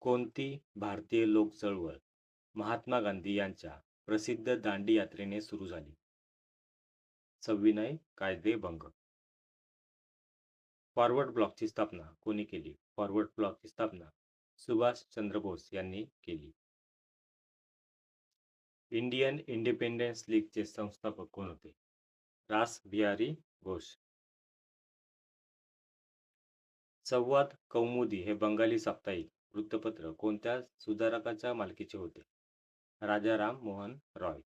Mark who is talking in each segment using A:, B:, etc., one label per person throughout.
A: कोणती भारतीय लोक चळवळ महात्मा गांधी यांच्या प्रसिद्ध दांडी यात्रेने सुरू झाली? सविनय कायदेभंग. फॉरवर्ड ब्लॉकची स्थापना कोणी केली? फॉरवर्ड ब्लॉकची स्थापना सुभाषचंद्र बोस यांनी केली. इंडियन इंडिपेंडन्स लीगचे संस्थापक कोण होते? रास बिहारी घोष. संवाद कौमुदी हे बंगाली साप्ताहिक वृत्तपत्र कोणत्या सुधारकाच्या मालकीचे होते? राजाराम मोहन रॉय.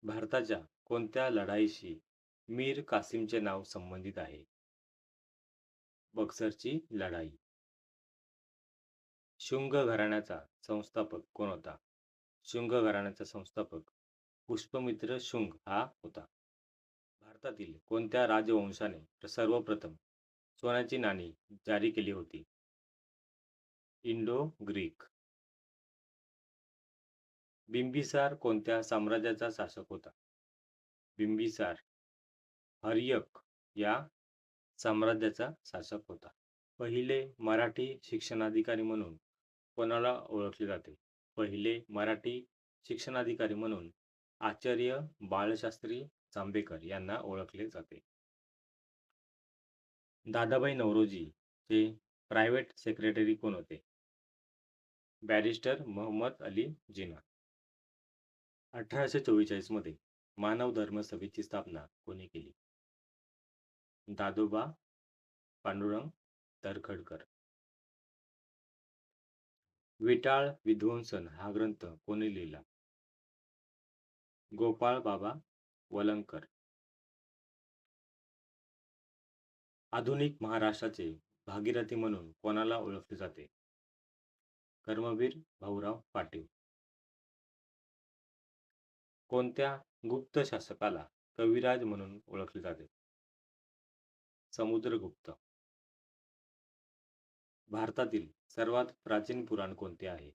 A: भारताच्या कोणत्या लढाईशी मीर कासिमचे नाव संबंधित आहे? बक्सरची लढाई. शुंग घराण्याचा संस्थापक कोण होता? शुंग घराण्याचा संस्थापक पुष्पमित्र शुंग हा होता. भारतातील कोणत्या राजवंशाने सर्वप्रथम सोन्याची नाणी जारी केली होती? Indo Greek. बिंबिसार कोणत्या साम्राज्याचा शासक होता? बिंबिसार हर्यक या साम्राज्याचा शासक होता. पहिले मराठी शिक्षणाधिकारी म्हणून कोणाला ओळखले जाते? पहिले मराठी शिक्षणाधिकारी म्हणून आचार्य बाळशास्त्री जांभेकर यांना ओळखले जाते. दादाभाई नौरोजी चे प्रायव्हेट सेक्रेटरी कोण होते? बॅरिस्टर मोहम्मद अली जिना. 1844 मध्ये मानव धर्म सभेची स्थापना कोणी केली? दादोबा पांडुरंग तर्खडकर. विटाळ विध्वंसन हा ग्रंथ कोणी लिहिला? गोपाळ बाबा वलंगकर. आधुनिक महाराष्ट्राचे भागीरथी म्हणून कोणाला ओळखले जाते? कर्मवीर भाऊराव पाटील. कोणत्या गुप्त शासकाला कविराज म्हणून ओळखले जाते? समुद्रगुप्त. भारतातील सर्वात प्राचीन पुराण कोणते आहे?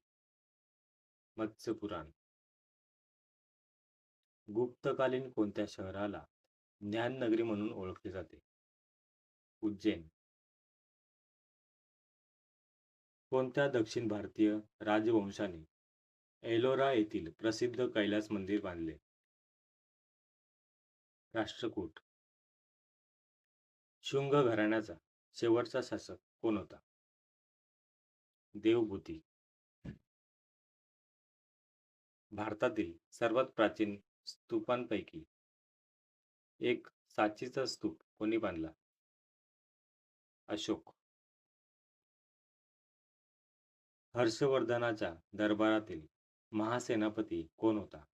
A: मत्स्य पुराण. गुप्तकालीन कोणत्या शहराला ज्ञाननगरी म्हणून ओळखले जाते? उज्जैन. कोणत्या दक्षिण भारतीय राजवंशाने एलोरा येथील प्रसिद्ध कैलास मंदिर बांधले? राष्ट्रकूट. शुंग घराण्याचा शेवटचा शासक कोण होता? देवभूती. भारतातील सर्वात प्राचीन स्तूपांपैकी एक सांचीचा स्तूप कोणी बांधला? अशोक. हर्षवर्धनाच्या दरबारातील महासेनापती कोण होता?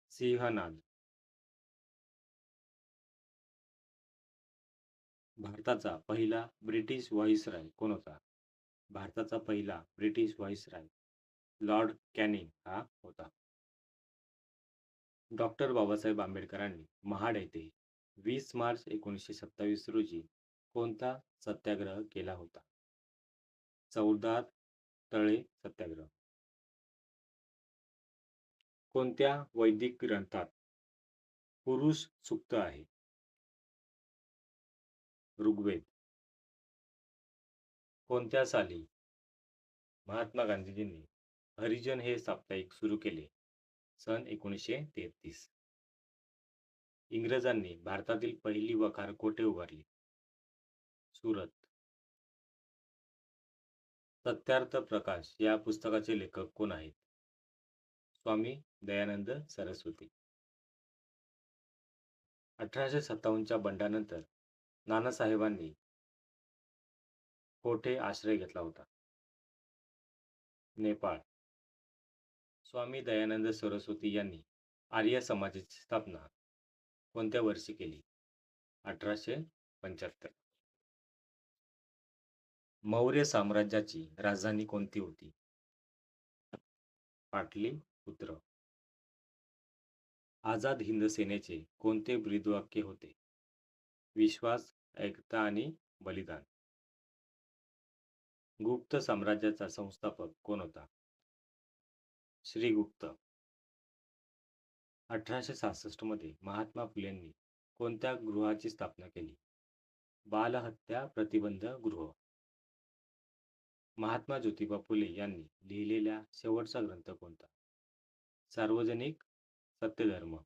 A: सिंहनाद. भारताचा पहिला ब्रिटिश व्हाईसरॉय कोण होता? भारताचा पहिला ब्रिटिश व्हाईसरॉय लॉर्ड कॅनिंग हा होता. डॉक्टर बाबासाहेब आंबेडकरांनी महाड येथे 20 मार्च 1927 रोजी कोणता सत्याग्रह केला होता? 14 तळे सत्याग्रह. कोणत्या वैदिक ग्रंथात पुरुष सूक्त आहे? ऋग्वेद. कोणत्या साली महात्मा गांधीजींनी हरिजन हे साप्ताहिक सुरू केले? सन 1933. इंग्रजांनी भारतातील पहिली वखार कोठे उभारली? सुरत. सत्यार्थ प्रकाश या पुस्तकाचे लेखक कोण आहेत? स्वामी दयानंद सरस्वती. 1857च्या बंडानंतर नानासाहेबांनी कोठे आश्रय घेतला होता? नेपाळ. स्वामी दयानंद सरस्वती यांनी आर्य समाजाची स्थापना कोणत्या वर्षी केली? 1875. मौर्य साम्राज्याची राजधानी कोणती होती? पाटलीपुत्र. आझाद हिंद सेनेचे कोणते ब्रीदवाक्य होते? विश्वास, एकता आणि बलिदान. गुप्त साम्राज्याचा संस्थापक कोण होता? श्रीगुप्त. 1866 मध्ये महात्मा फुलेंनी कोणत्या गृहाची स्थापना केली? बालहत्या प्रतिबंध गृह. महात्मा ज्योतिबा फुले यांनी लिहिलेला शेवटचा ग्रंथ कोणता? सार्वजनिक सत्यधर्म,